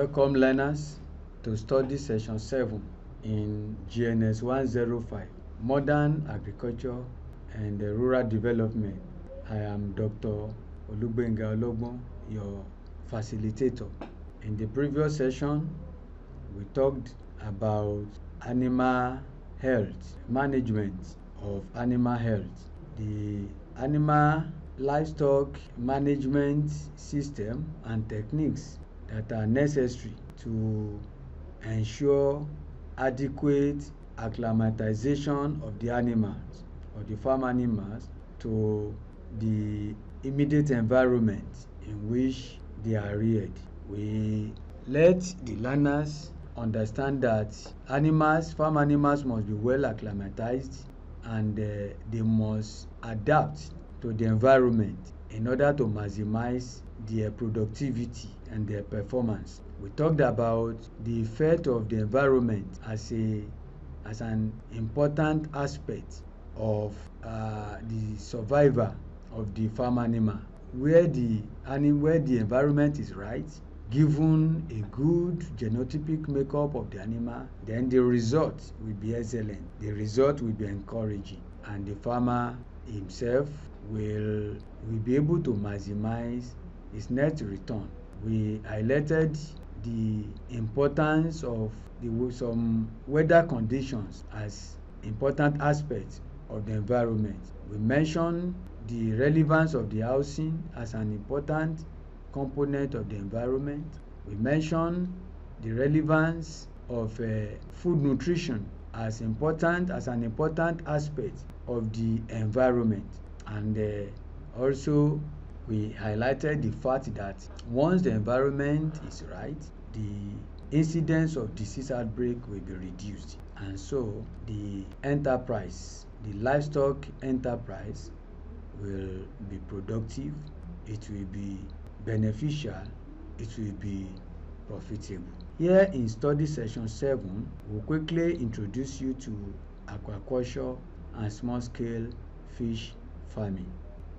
Welcome learners to study session 7 in GNS 105, Modern Agriculture and Rural Development. I am Dr. Olugbenga Ologbon, your facilitator. In the previous session, we talked about animal health, management of animal health, the animal livestock management system and techniques that are necessary to ensure adequate acclimatization of the animals or the farm animals to the immediate environment in which they are reared. We let the learners understand that farm animals must be well acclimatized and they must adapt to the environment in order to maximize their productivity and their performance. We talked about the effect of the environment as an important aspect of the survival of the farm animal. Where the environment is right, given a good genotypic makeup of the animal, then the result will be excellent. The result will be encouraging, and the farmer himself will be able to maximize his net return. We highlighted the importance of some weather conditions as important aspects of the environment. We mentioned the relevance of the housing as an important component of the environment. We mentioned the relevance of food nutrition as an important aspect of the environment, and also we highlighted the fact that once the environment is right, the incidence of disease outbreak will be reduced, and so the livestock enterprise will be productive, it will be beneficial, it will be profitable. Here in study session 7, we'll quickly introduce you to aquaculture and small-scale fish farming.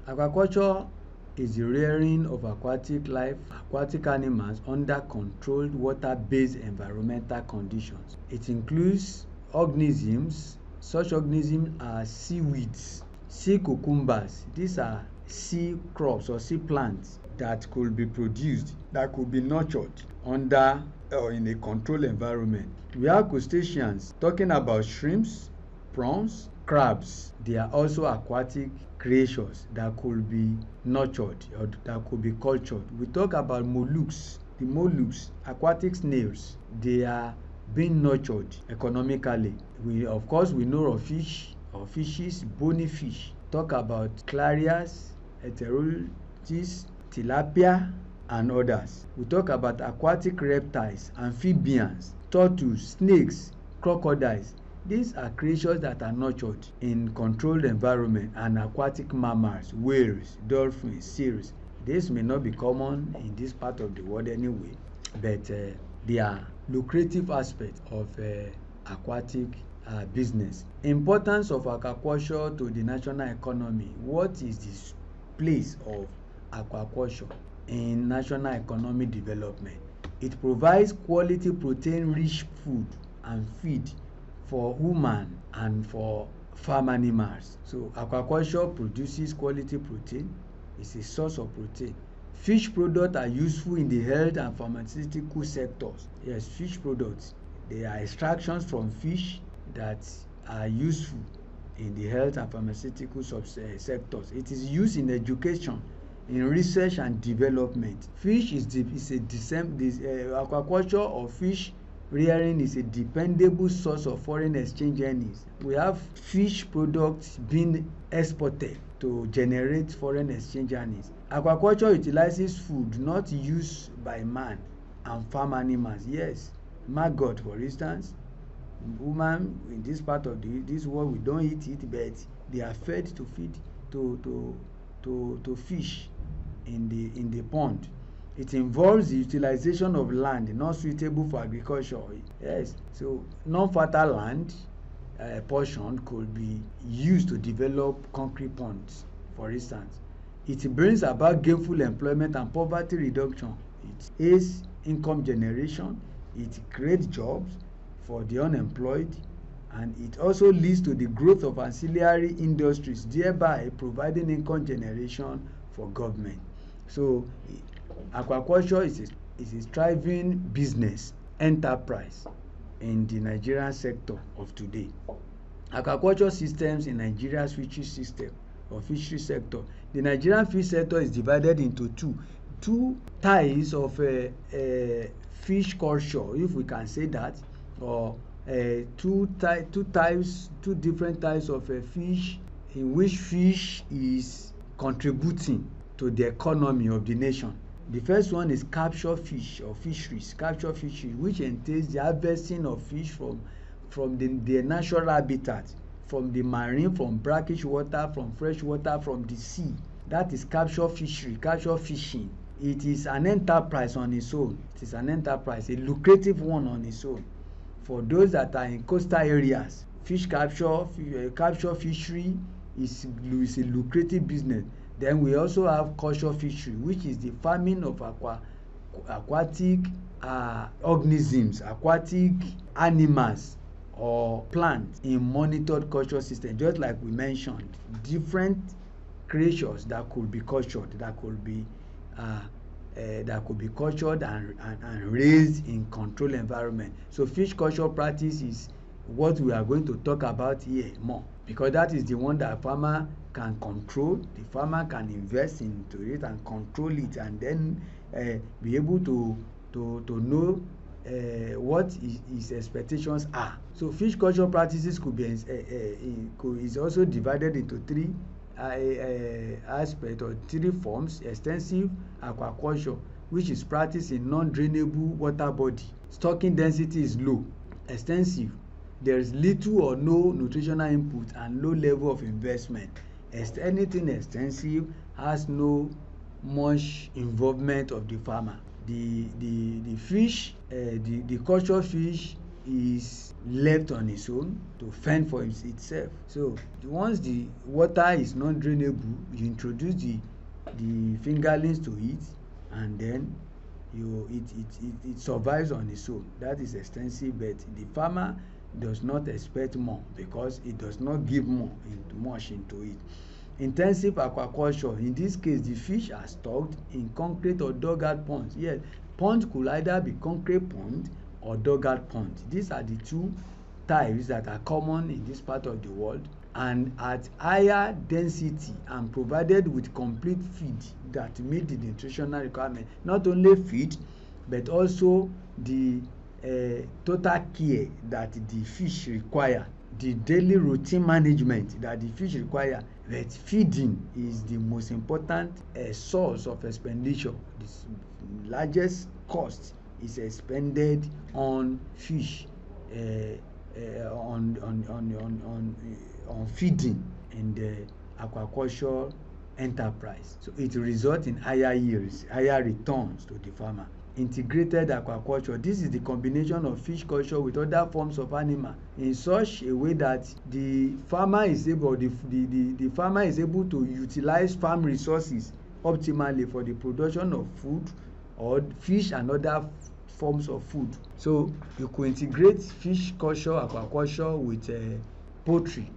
Aquaculture is the rearing of aquatic animals under controlled water-based environmental conditions. It includes organisms. Such organisms are seaweeds, sea cucumbers. These are sea crops or sea plants that could be produced, that could be nurtured under or in a controlled environment. We have crustaceans, talking about shrimps, prawns, crabs. They are also aquatic creatures that could be nurtured or that could be cultured. We talk about mollusks. The mollusks, aquatic snails, they are being nurtured economically. We know of fish or fishes, bony fish. Talk about clarias, heterotis, tilapia, and others. We talk about aquatic reptiles, amphibians, turtles, snakes, crocodiles. These are creatures that are nurtured in controlled environment, and aquatic mammals, whales, dolphins, seals. This may not be common in this part of the world anyway, but they are lucrative aspects of aquatic business. Importance of aquaculture to the national economy. What is the place of aquaculture in national economic development? It provides quality protein-rich food and feed for human and for farm animals. So aquaculture produces quality protein. It's a source of protein. Fish products are useful in the health and pharmaceutical sectors. Yes, fish products. They are extractions from fish that are useful in the health and pharmaceutical sectors. It is used in education, in research and development. Aquaculture or fish rearing is a dependable source of foreign exchange earnings. We have fish products being exported to generate foreign exchange earnings. Aquaculture utilizes food not used by man and farm animals. Yes, maggot, for instance. Woman in this part of this world, we don't eat it, but they are fed to feed to fish in the pond. It involves the utilization of land not suitable for agriculture. Yes, so non-fertile land portion could be used to develop concrete ponds, for instance. It brings about gainful employment and poverty reduction. It aids income generation, it creates jobs for the unemployed, and it also leads to the growth of ancillary industries, thereby providing income generation for government. So aquaculture is a thriving business enterprise in the Nigerian sector of today. Aquaculture systems in Nigeria's fishery system or fishery sector. The Nigerian fish sector is divided into two types of fish culture, if we can say that, or two different types of fish, in which fish is contributing to the economy of the nation. The first one is capture fish or fisheries, capture fisheries, which entails the harvesting of fish from their natural habitat, from the marine, from brackish water, from fresh water, from the sea. That is capture fishery, capture fishing. It is an enterprise on its own. It is an enterprise, a lucrative one on its own. For those that are in coastal areas, fish capture fishery is a lucrative business. Then we also have culture fishery, which is the farming of aquatic organisms, aquatic animals or plants in monitored culture system. Just like we mentioned, different creatures that could be cultured, that could be cultured and raised in controlled environment. So fish culture practice is what we are going to talk about here more, because that is the one that farmer can control. The farmer can invest into it and control it, and then be able to know what his expectations are. So fish culture practices could be is also divided into three aspects or three forms. Extensive aquaculture, which is practiced in non-drainable water body. Stocking density is low. Extensive, there is little or no nutritional input and low level of investment. Anything extensive has no much involvement of the farmer. The fish, the culture fish is left on its own to fend for itself. So once the water is non drainable, you introduce the fingerlings to it, and then it survives on its own. That is extensive, but the farmer does not expect more because it does not give much into it. Intensive aquaculture, in this case the fish are stocked in concrete or dugout ponds. Yes, pond could either be concrete pond or dugout pond. These are the two types that are common in this part of the world, and at higher density and provided with complete feed that meet the nutritional requirement. Not only feed, but also the total care that the fish require, the daily routine management that the fish require. But feeding is the most important source of expenditure. The largest cost is expended on fish, on feeding in the aquaculture enterprise. So it results in higher yields, higher returns to the farmer. Integrated aquaculture, this is the combination of fish culture with other forms of animal in such a way that the farmer is able to utilize farm resources optimally for the production of food or fish and other forms of food. So you could integrate fish culture, aquaculture with poultry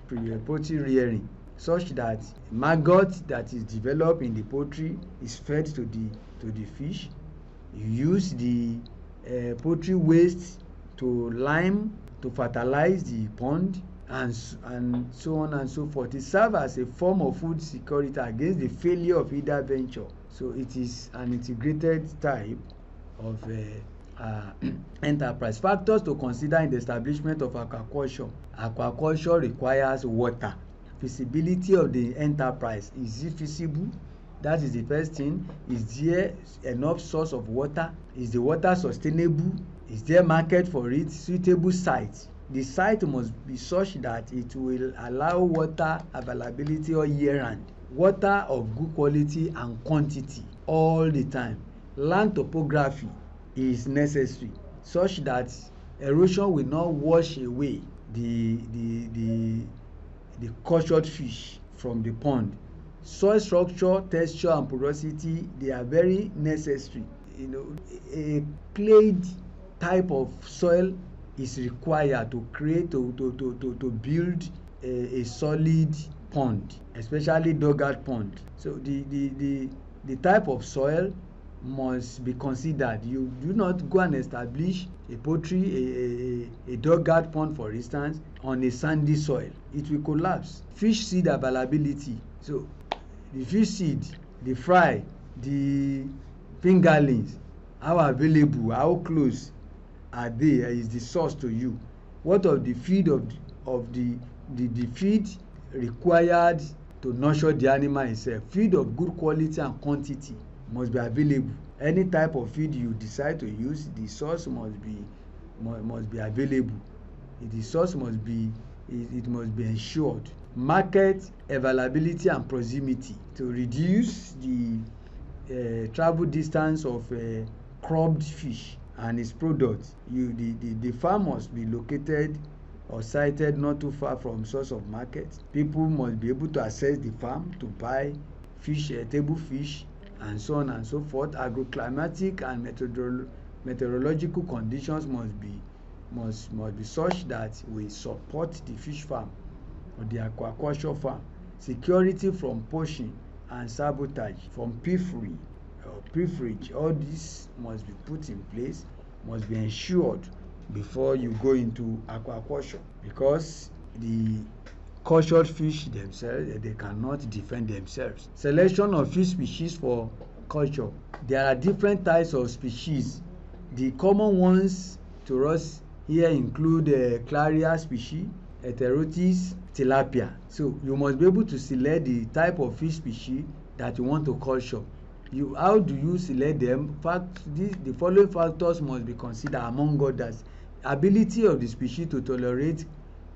rearing, such that maggot that is developed in the poultry is fed to the fish. You use the poultry waste to lime to fertilize the pond, and so on and so forth. It serves as a form of food security against the failure of either venture. So it is an integrated type of enterprise. Factors to consider in the establishment of aquaculture. Aquaculture requires water. Feasibility of the enterprise. Is it feasible? That is the first thing. Is there enough source of water? Is the water sustainable? Is there market for it? Suitable site. The site must be such that it will allow water availability all year round. Water of good quality and quantity all the time. Land topography is necessary such that erosion will not wash away the cultured fish from the pond. Soil structure, texture and porosity, they are very necessary. a clayed type of soil is required to create to build a solid pond, especially dugout pond. So the type of soil must be considered. You do not go and establish a poultry, a dugout pond, for instance, on a sandy soil. It will collapse. Fish seed availability. So the fish seed, the fry, the fingerlings, how available, how close are they, is the source to you. What of the feed of the feed required to nurture the animal itself? Feed of good quality and quantity must be available. Any type of feed you decide to use, the source must be available. The source must be ensured. Market availability and proximity to reduce the travel distance of cropped fish and its products. The farm must be located or sited not too far from source of market. People must be able to access the farm to buy fish, table fish, and so on and so forth. Agroclimatic and meteorological conditions must be such that we support the fish farm or the aquaculture farm. Security from poaching and sabotage, from pilfering or pilferage, all this must be put in place, must be ensured before you go into aquaculture, because the cultured fish themselves, they cannot defend themselves. Selection of fish species for culture. There are different types of species. The common ones to us here include Claria species, Heterotis, tilapia. So you must be able to select the type of fish species that you want to culture. How do you select them? The following factors must be considered, among others. Ability of the species to tolerate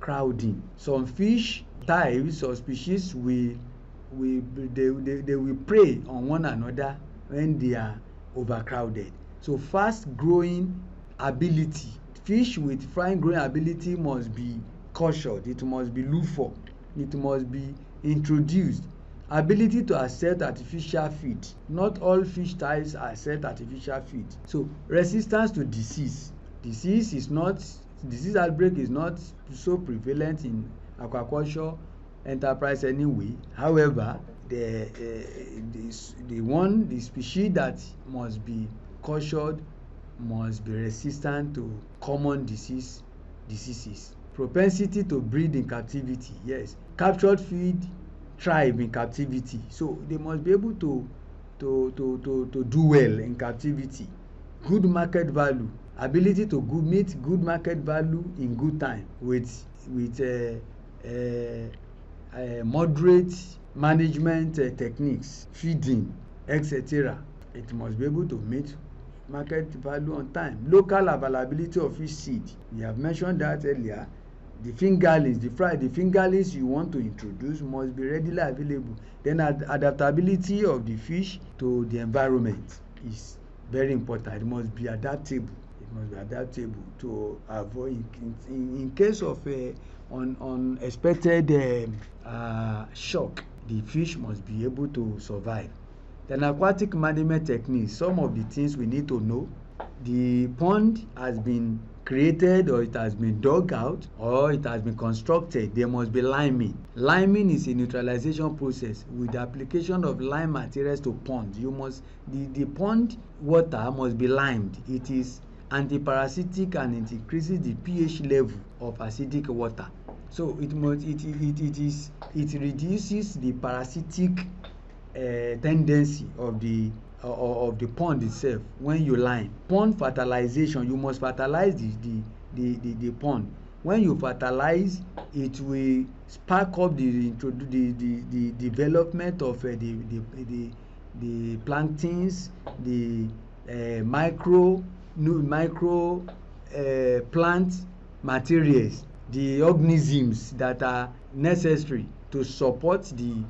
crowding. Some fish types or species will prey on one another when they are overcrowded. So fast growing ability. Fish with fine growing ability must be cultured. It must be looked for. It must be introduced. Ability to accept artificial feed. Not all fish types accept artificial feed. So resistance to disease. Disease outbreak is not so prevalent in aquaculture enterprise anyway. However, the species that must be cultured must be resistant to common diseases. Propensity to breed in captivity. Yes, captured feed thrive in captivity, so they must be able to do well in captivity. Good market value. Ability to meet good market value in good time with moderate management techniques, feeding, etc. It must be able to meet market value on time. Local availability of fish seed. We have mentioned that earlier. The fingerlings, the fingerlings you want to introduce must be readily available. Then adaptability of the fish to the environment is very important. It must be adaptable. It must be adaptable to avoid in case of unexpected shock. The fish must be able to survive. Then aquatic management techniques. Some of the things we need to know. The pond has been created, or it has been dug out, or it has been constructed. There must be liming. Liming is a neutralization process with the application of lime materials to ponds. The pond water must be limed. It is antiparasitic and it increases the pH level of acidic water. So it reduces the parasitic tendency of the pond itself when you lime. Pond fertilization. You must fertilize the pond. When you fertilize, it will spark up the development of the planktons, the micro plant materials, the organisms that are necessary to support the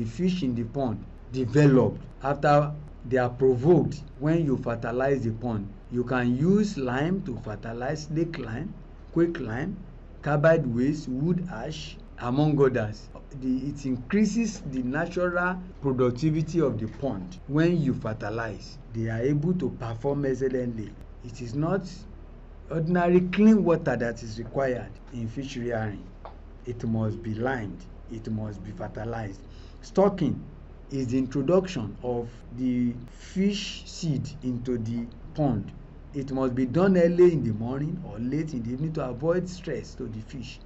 fish in the pond developed after they are provoked. When you fertilize the pond, you can use lime to fertilize, snake lime, quicklime, carbide waste, wood ash, among others. It increases the natural productivity of the pond. When you fertilize, they are able to perform excellently. It is not ordinary clean water that is required in fish rearing. It must be limed, it must be fertilized. Stocking is the introduction of the fish seed into the pond. It must be done early in the morning or late in the evening to avoid stress to the fish,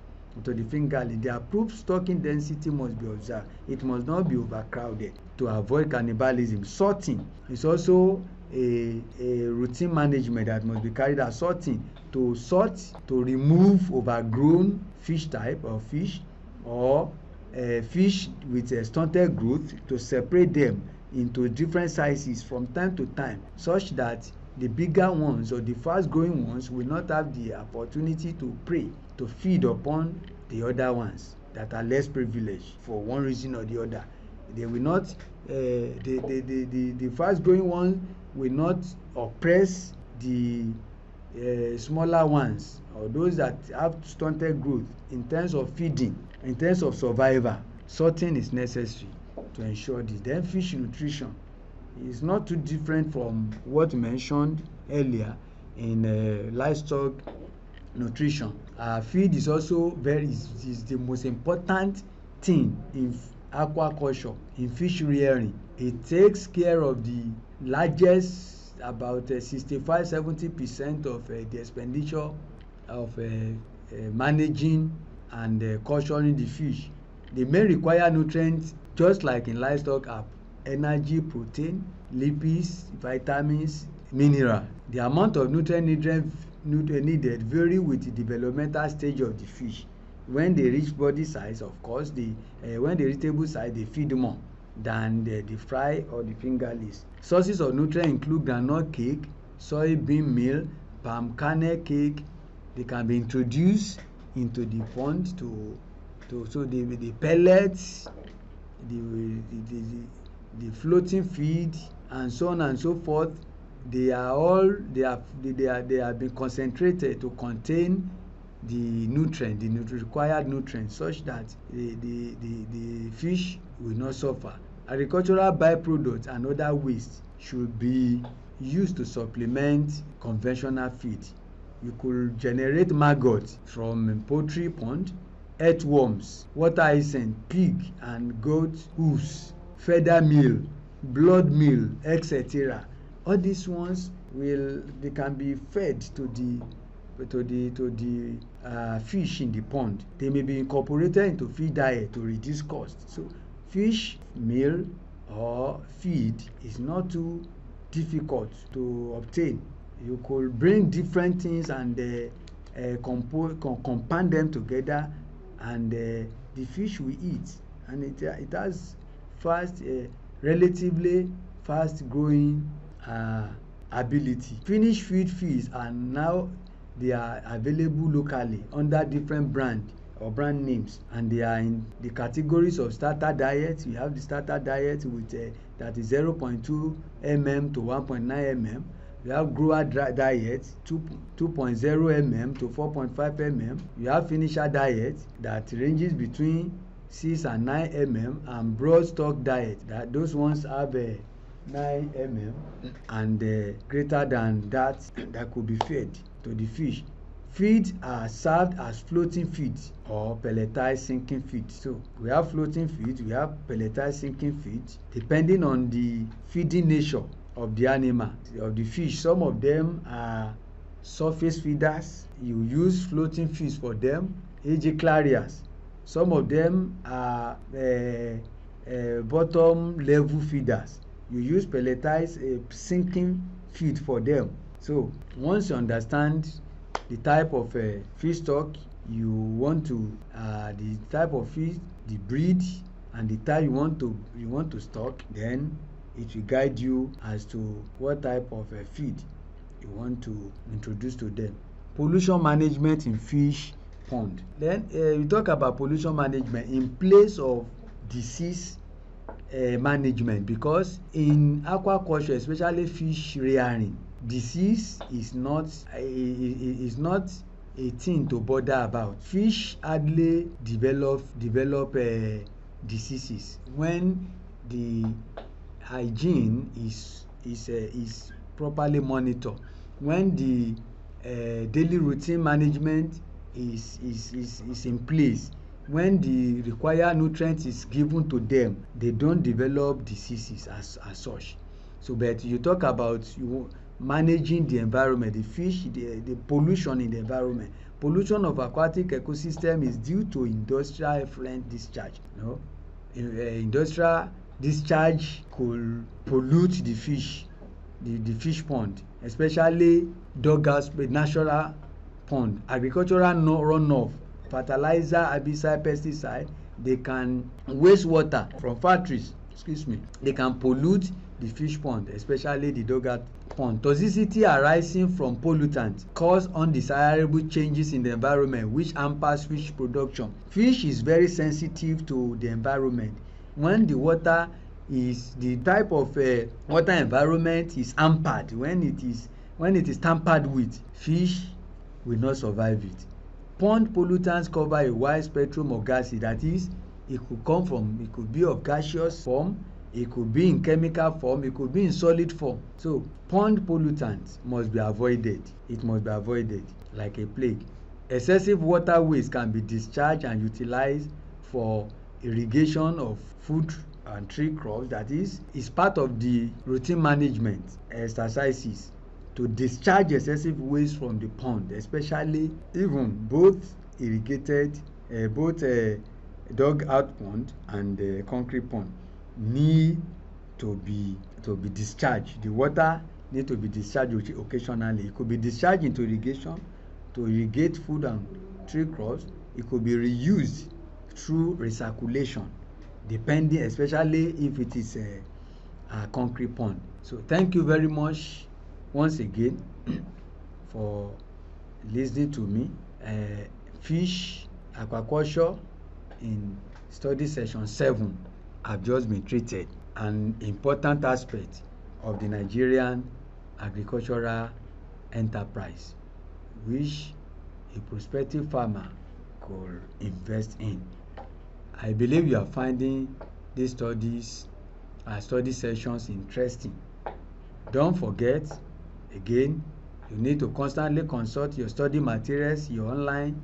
to the fingerling. The approved stocking density must be observed. It must not be overcrowded to avoid cannibalism. Sorting is also a routine management that must be carried out. Sorting, to sort, to remove overgrown fish type or fish, or fish with stunted growth, to separate them into different sizes from time to time, such that the bigger ones or the fast growing ones will not have the opportunity to prey, to feed upon the other ones that are less privileged for one reason or the other. They will not, the fast growing ones will not oppress the smaller ones or those that have stunted growth in terms of feeding, in terms of survival. Sorting is necessary to ensure this. Then fish nutrition is not too different from what we mentioned earlier in livestock nutrition. Feed is also is the most important thing in aquaculture, in fish rearing. It takes care of the largest, about 65-70% of the expenditure of managing and culturing the fish. The main required nutrients, just like in livestock, are energy, protein, lipids, vitamins, mineral. The amount of nutrient needed vary with the developmental stage of the fish. When they reach body size, of course, when they reach table size, they feed more than the fry or the fingerlings. Sources of nutrients include groundnut cake, soybean meal, palm kernel cake. They can be introduced into the pond so the pellets, the floating feed, and so on and so forth. They have been concentrated to contain the required nutrients, such that the fish will not suffer. Agricultural byproducts and other waste should be used to supplement conventional feed. You could generate maggots from poultry pond, earthworms, water hyacinth, pig and goat hooves, feather meal, blood meal, etc. All these ones they can be fed to the fish in the pond. They may be incorporated into feed diet to reduce cost. So fish meal or feed is not too difficult to obtain. You could bring different things and compound them together, and the fish will eat, and it has relatively fast growing ability. Finished feeds are now available locally under different brand names, and they are in the categories of starter diet. We have the starter diet with that is 0.2 mm to 1.9 mm. We have grower diet 2.0 mm to 4.5 mm. We have finisher diet that ranges between 6 and 9 mm, and broad stock diet that those ones have 9 mm and greater than that could be fed to the fish. Feeds are served as floating feeds or pelletized sinking feeds. So we have floating feeds, we have pelletized sinking feeds, depending on the feeding nature of the animal, of the fish. Some of them are surface feeders. You use floating feeds for them, e.g. clarias. Some of them are bottom level feeders. You use pelletized sinking feed for them. So once you understand the type of fish stock you want to, the type of fish, the breed, and the type you want to stock, then it will guide you as to what type of feed you want to introduce to them. Pollution management in fish pond. Then we talk about pollution management in place of disease management, because in aquaculture, especially fish rearing, disease is not a thing to bother about. Fish hardly develop diseases when the hygiene is properly monitored, when the daily routine management is in place, when the required nutrients is given to them, they don't develop diseases as such. So but you talk about managing the environment, the fish, the pollution in the environment. Pollution of aquatic ecosystem is due to industrial effluent discharge. Industrial discharge could pollute the fish, the fish pond, especially dugouts, natural pond. Agricultural runoff, fertilizer, herbicide, pesticide, they can waste water from factories, they can pollute the fish pond, especially the dugout pond. Toxicity arising from pollutants cause undesirable changes in the environment which hampers fish production. Fish is very sensitive to the environment. When the water is, the type of water environment is hampered, when it is tampered with, fish will not survive it. Pond pollutants cover a wide spectrum of gases, that is, it could be of gaseous form, it could be in chemical form, it could be in solid form. So pond pollutants must be avoided. It must be avoided like a plague. Excessive water waste can be discharged and utilized for irrigation of food and tree crops. That is part of the routine management exercises to discharge excessive waste from the pond, especially even both irrigated, dug out pond and concrete pond need to be discharged. The water need to be discharged occasionally. It could be discharged into irrigation to irrigate food and tree crops. It could be reused through recirculation, depending, especially if it is a concrete pond. So thank you very much once again for listening to me. Fish aquaculture in study session 7 have just been treated, an important aspect of the Nigerian agricultural enterprise which a prospective farmer could invest in. I believe you are finding these study sessions interesting. Don't forget, again, you need to constantly consult your study materials, your online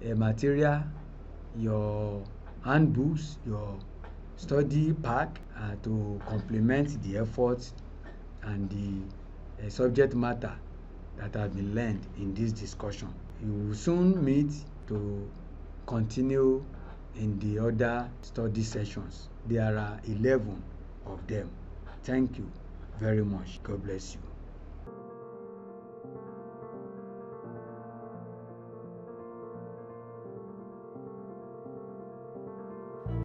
material, your handbooks, your study pack to complement the efforts and the subject matter that have been learned in this discussion. You will soon meet to continue in the other study sessions. There are 11 of them. Thank you very much. God bless you.